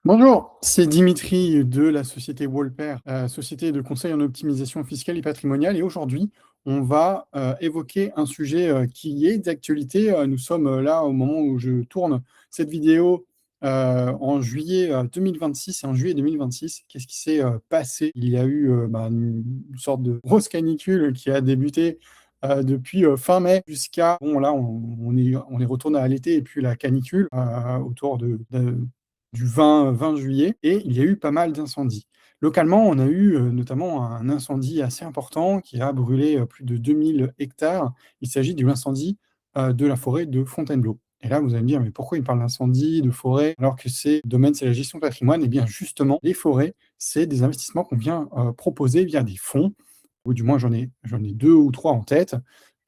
Bonjour, c'est Dimitri de la société Wolper, société de conseil en optimisation fiscale et patrimoniale. Et aujourd'hui, on va évoquer un sujet qui est d'actualité. Nous sommes là au moment où je tourne cette vidéo en juillet 2026. Et en juillet 2026, qu'est-ce qui s'est passé? Il y a eu une sorte de grosse canicule qui a débuté depuis fin mai jusqu'à... Bon, là, on est retourné à l'été et puis la canicule autour du 20 juillet, et il y a eu pas mal d'incendies. Localement, on a eu notamment un incendie assez important qui a brûlé plus de 2000 hectares. Il s'agit de l'incendie de la forêt de Fontainebleau. Et là, vous allez me dire, mais pourquoi il parle d'incendie, de forêt, alors que c'est le domaine, c'est la gestion de patrimoine? Eh bien, justement, les forêts, c'est des investissements qu'on vient proposer via des fonds, ou du moins j'en ai deux ou trois en tête,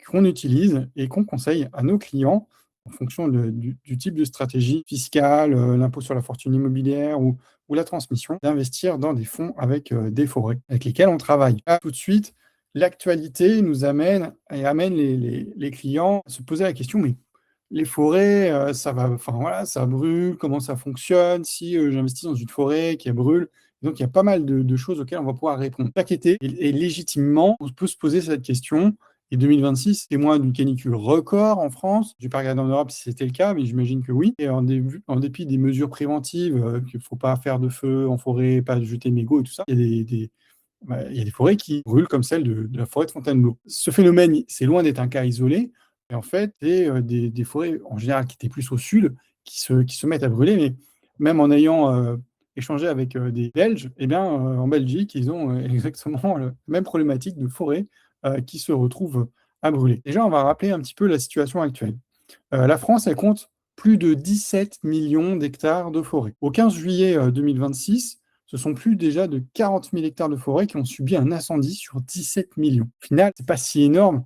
qu'on utilise et qu'on conseille à nos clients en fonction du type de stratégie fiscale, l'impôt sur la fortune immobilière ou la transmission, d'investir dans des fonds avec des forêts avec lesquels on travaille. Là, tout de suite, l'actualité nous amène et amène les clients à se poser la question, mais les forêts, ça va, enfin voilà, ça brûle, comment ça fonctionne, si j'investis dans une forêt qui brûle. Donc il y a pas mal de choses auxquelles on va pouvoir répondre. Chaque été, et légitimement, on peut se poser cette question. Et 2026, témoin d'une canicule record en France. Je n'ai pas regardé en Europe si c'était le cas, mais j'imagine que oui. Et en dépit des mesures préventives, qu'il ne faut pas faire de feu en forêt, pas jeter mégots et tout ça, il y a des forêts qui brûlent comme celle de la forêt de Fontainebleau. Ce phénomène, c'est loin d'être un cas isolé. Et en fait, c'est des forêts, en général, qui étaient plus au sud, qui se mettent à brûler. Mais même en ayant échangé avec des Belges, eh bien, en Belgique, ils ont exactement la même problématique de forêt qui se retrouvent à brûler. Déjà, on va rappeler un petit peu la situation actuelle. La France, elle compte plus de 17 millions d'hectares de forêt. Au 15 juillet 2026, ce sont plus déjà de 40 000 hectares de forêt qui ont subi un incendie sur 17 millions. Au final, c'est pas si énorme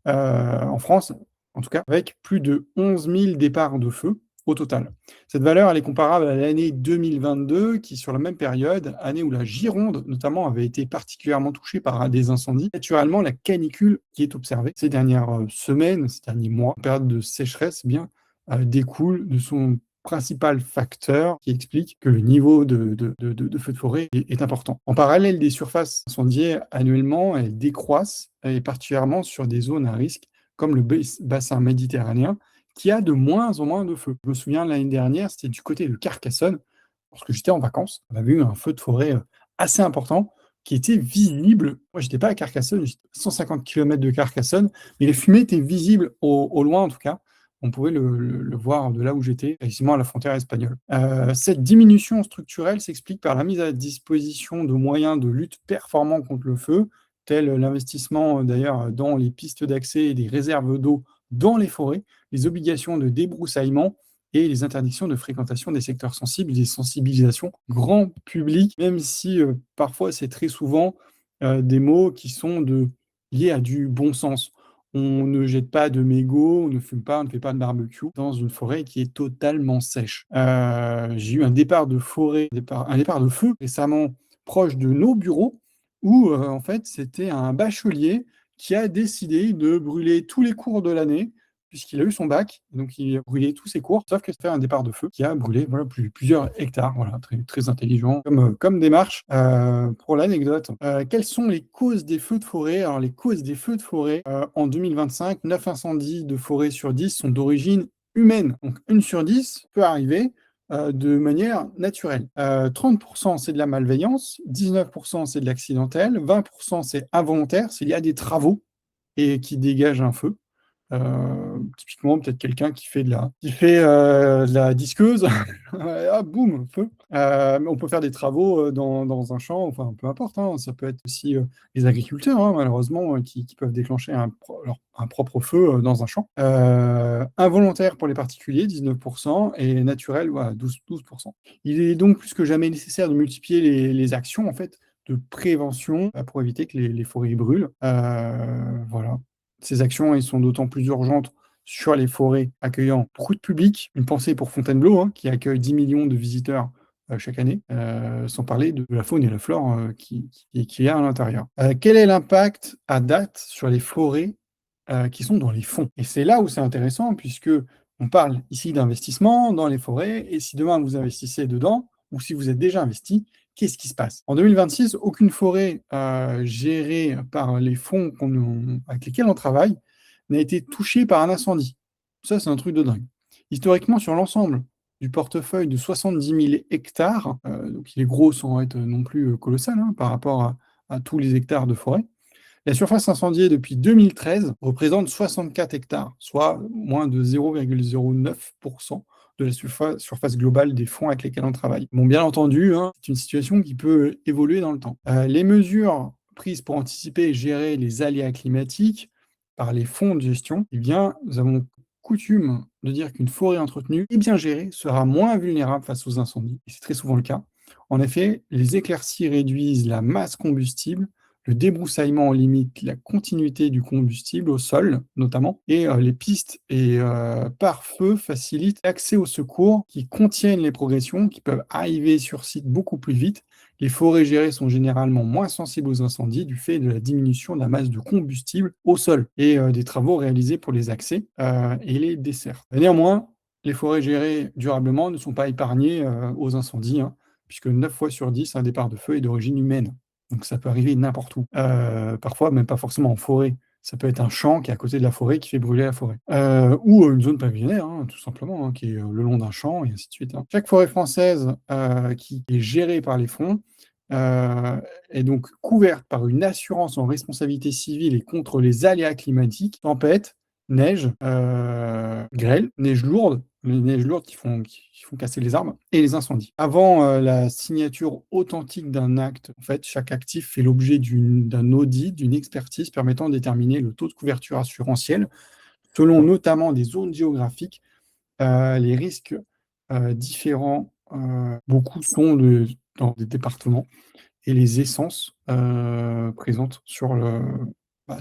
en France, en tout cas, avec plus de 11 000 départs de feu au total. Cette valeur, elle est comparable à l'année 2022, qui, sur la même période, année où la Gironde, notamment, avait été particulièrement touchée par des incendies. Naturellement, la canicule qui est observée ces dernières semaines, ces derniers mois, en période de sécheresse, eh bien, découle de son principal facteur qui explique que le niveau de feu de forêt est important. En parallèle, des surfaces incendiées annuellement, elles décroissent, et particulièrement sur des zones à risque, comme le bassin méditerranéen, qui a de moins en moins de feux. Je me souviens, l'année dernière, c'était du côté de Carcassonne, lorsque j'étais en vacances, on avait eu un feu de forêt assez important qui était visible. Moi, j'étais pas à Carcassonne, j'étais à 150 km de Carcassonne, mais les fumées étaient visibles au loin, en tout cas. On pouvait le voir de là où j'étais, quasiment à la frontière espagnole. Cette diminution structurelle s'explique par la mise à disposition de moyens de lutte performants contre le feu, tel l'investissement d'ailleurs dans les pistes d'accès et des réserves d'eau dans les forêts, les obligations de débroussaillement et les interdictions de fréquentation des secteurs sensibles, des sensibilisations grand public, même si parfois c'est très souvent des mots qui sont liés à du bon sens. On ne jette pas de mégots, on ne fume pas, on ne fait pas de barbecue dans une forêt qui est totalement sèche. J'ai eu un départ de forêt, un départ de feu récemment proche de nos bureaux où en fait c'était un bachelier qui a décidé de brûler tous les cours de l'année puisqu'il a eu son bac, donc il a brûlé tous ses cours, sauf que c'était un départ de feu qui a brûlé voilà, plusieurs hectares. Voilà, très, très intelligent comme démarche. Pour l'anecdote, quelles sont les causes des feux de forêt? Alors, les causes des feux de forêt en 2025, 9 incendies de forêt sur 10 sont d'origine humaine. Donc, une sur 10 peut arriver de manière naturelle. 30% c'est de la malveillance, 19% c'est de l'accidentel, 20% c'est involontaire, s'il y a des travaux et qui dégagent un feu. Typiquement, peut-être quelqu'un qui fait de la disqueuse, ah, boum, feu. On peut faire des travaux dans un champ, enfin peu importe, hein, ça peut être aussi les agriculteurs, hein, malheureusement, qui peuvent déclencher un propre feu dans un champ. Involontaire pour les particuliers, 19%, et naturel, voilà, 12%. Il est donc plus que jamais nécessaire de multiplier les actions, en fait, de prévention pour éviter que les forêts brûlent. Voilà. Ces actions, elles sont d'autant plus urgentes sur les forêts accueillant beaucoup de public. Une pensée pour Fontainebleau, hein, qui accueille 10 millions de visiteurs chaque année, sans parler de la faune et la flore qui y a à l'intérieur. Quel est l'impact à date sur les forêts qui sont dans les fonds? Et c'est là où c'est intéressant, puisque on parle ici d'investissement dans les forêts, et si demain vous investissez dedans, ou si vous êtes déjà investi, qu'est-ce qui se passe? En 2026, aucune forêt gérée par les fonds avec lesquels on travaille n'a été touchée par un incendie. Ça, c'est un truc de dingue. Historiquement, sur l'ensemble du portefeuille de 70 000 hectares, donc il est gros sans être non plus colossal hein, par rapport à tous les hectares de forêt, la surface incendiée depuis 2013 représente 64 hectares, soit moins de 0,09% de la surface globale des fonds avec lesquels on travaille. Bon, bien entendu, hein, c'est une situation qui peut évoluer dans le temps. Les mesures prises pour anticiper et gérer les aléas climatiques par les fonds de gestion, eh bien, nous avons coutume de dire qu'une forêt entretenue et bien gérée sera moins vulnérable face aux incendies. Et c'est très souvent le cas. En effet, les éclaircies réduisent la masse combustible, le débroussaillement limite la continuité du combustible au sol, notamment, et les pistes et pare-feu facilitent l'accès aux secours qui contiennent les progressions, qui peuvent arriver sur site beaucoup plus vite. Les forêts gérées sont généralement moins sensibles aux incendies du fait de la diminution de la masse de combustible au sol et des travaux réalisés pour les accès et les dessertes. Néanmoins, les forêts gérées durablement ne sont pas épargnées aux incendies, hein, puisque 9 fois sur 10, un départ de feu est d'origine humaine. Donc ça peut arriver n'importe où. Parfois, même pas forcément en forêt. Ça peut être un champ qui est à côté de la forêt qui fait brûler la forêt. Ou une zone pavillonnaire, hein, tout simplement, hein, qui est le long d'un champ, et ainsi de suite. Hein. Chaque forêt française qui est gérée par les fonds est donc couverte par une assurance en responsabilité civile et contre les aléas climatiques, tempêtes, neige, grêle, neige lourde, les neiges lourdes qui font casser les arbres, et les incendies. Avant la signature authentique d'un acte, en fait, chaque actif fait l'objet d'un audit, d'une expertise permettant de déterminer le taux de couverture assurantielle, selon notamment des zones géographiques, les risques différents. Beaucoup sont dans des départements et les essences présentes bah,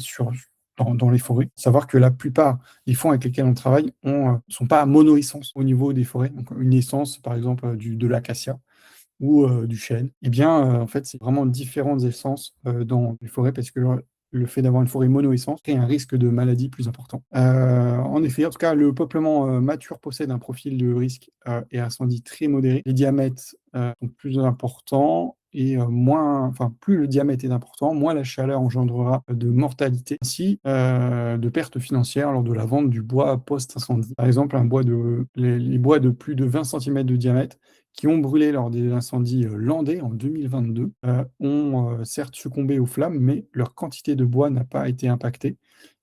dans les forêts. Savoir que la plupart des fonds avec lesquels on travaille ne sont pas à mono-essence au niveau des forêts. Donc, une essence, par exemple, de l'acacia ou du chêne. Eh bien, en fait, c'est vraiment différentes essences dans les forêts parce que le fait d'avoir une forêt mono-essence crée un risque de maladie plus important. En effet, en tout cas, le peuplement mature possède un profil de risque et incendie très modéré. Les diamètres sont plus importants et plus le diamètre est important, moins la chaleur engendrera de mortalité, ainsi de pertes financières lors de la vente du bois post-incendie. Par exemple, les bois de plus de 20 cm de diamètre qui ont brûlé lors des incendies landais en 2022 ont certes succombé aux flammes, mais leur quantité de bois n'a pas été impactée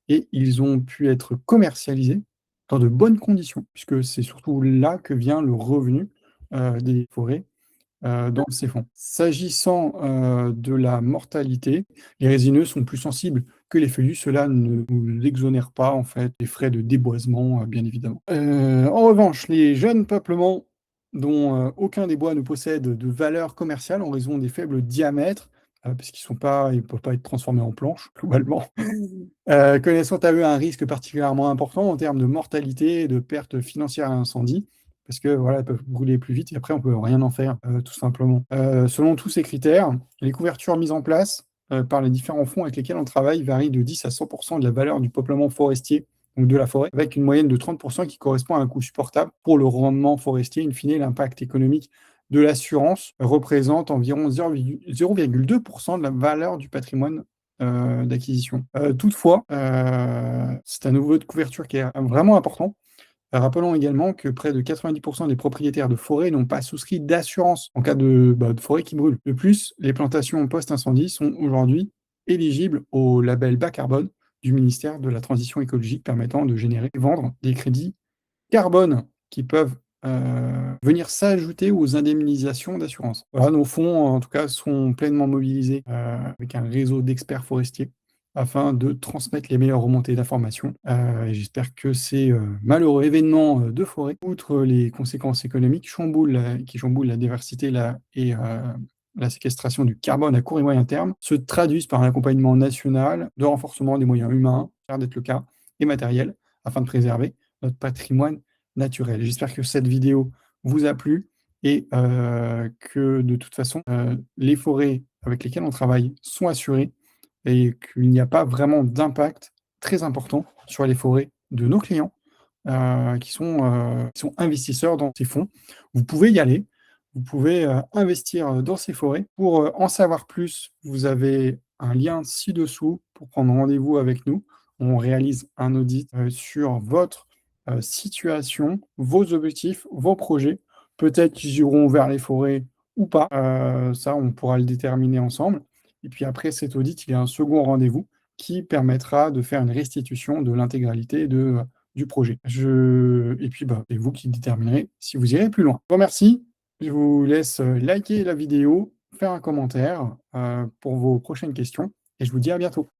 et ils ont pu être commercialisés dans de bonnes conditions, puisque c'est surtout là que vient le revenu des forêts dans ces fonds. S'agissant de la mortalité, les résineux sont plus sensibles que les feuillus. Cela ne nous exonère pas en fait des frais de déboisement, bien évidemment. En revanche, les jeunes peuplements dont aucun des bois ne possède de valeur commerciale en raison des faibles diamètres, parce qu'ils ne peuvent pas être transformés en planches, globalement, connaissant à eux un risque particulièrement important en termes de mortalité et de pertes financières à incendie, parce que voilà, elles peuvent brûler plus vite et après on peut rien en faire, tout simplement. Selon tous ces critères, les couvertures mises en place par les différents fonds avec lesquels on travaille varient de 10 à 100% de la valeur du peuplement forestier, donc de la forêt, avec une moyenne de 30% qui correspond à un coût supportable pour le rendement forestier. In fine, l'impact économique de l'assurance représente environ 0,2% de la valeur du patrimoine d'acquisition. Toutefois, c'est un niveau de couverture qui est vraiment important. Rappelons également que près de 90% des propriétaires de forêts n'ont pas souscrit d'assurance en cas de forêt qui brûle. De plus, les plantations post-incendie sont aujourd'hui éligibles au label bas carbone du ministère de la Transition écologique permettant de générer et vendre des crédits carbone qui peuvent venir s'ajouter aux indemnisations d'assurance. Voilà, nos fonds, en tout cas, sont pleinement mobilisés avec un réseau d'experts forestiers afin de transmettre les meilleures remontées d'informations. Et j'espère que ces malheureux événements de forêt, outre les conséquences économiques, qui chamboulent la diversité et la séquestration du carbone à court et moyen terme, se traduisent par un accompagnement national de renforcement des moyens humains, car d'être le cas, et matériels, afin de préserver notre patrimoine naturel. J'espère que cette vidéo vous a plu et que de toute façon, les forêts avec lesquelles on travaille sont assurées et qu'il n'y a pas vraiment d'impact très important sur les forêts de nos clients qui sont investisseurs dans ces fonds. Vous pouvez y aller. vous pouvez, investir, dans ces forêts. Pour, en savoir plus, vous avez un lien ci-dessous pour prendre rendez-vous avec nous. On réalise un audit, sur votre, situation, vos objectifs, vos projets. Peut-être qu'ils iront vers les forêts ou pas, ça, on pourra le déterminer ensemble et puis après cet audit, il y a un second rendez-vous qui permettra de faire une restitution de l'intégralité du projet. Et puis, bah, c'est vous qui déterminerez si vous irez plus loin. Je vous remercie, je vous laisse, liker la vidéo, faire un commentaire, pour vos prochaines questions et je vous dis à bientôt.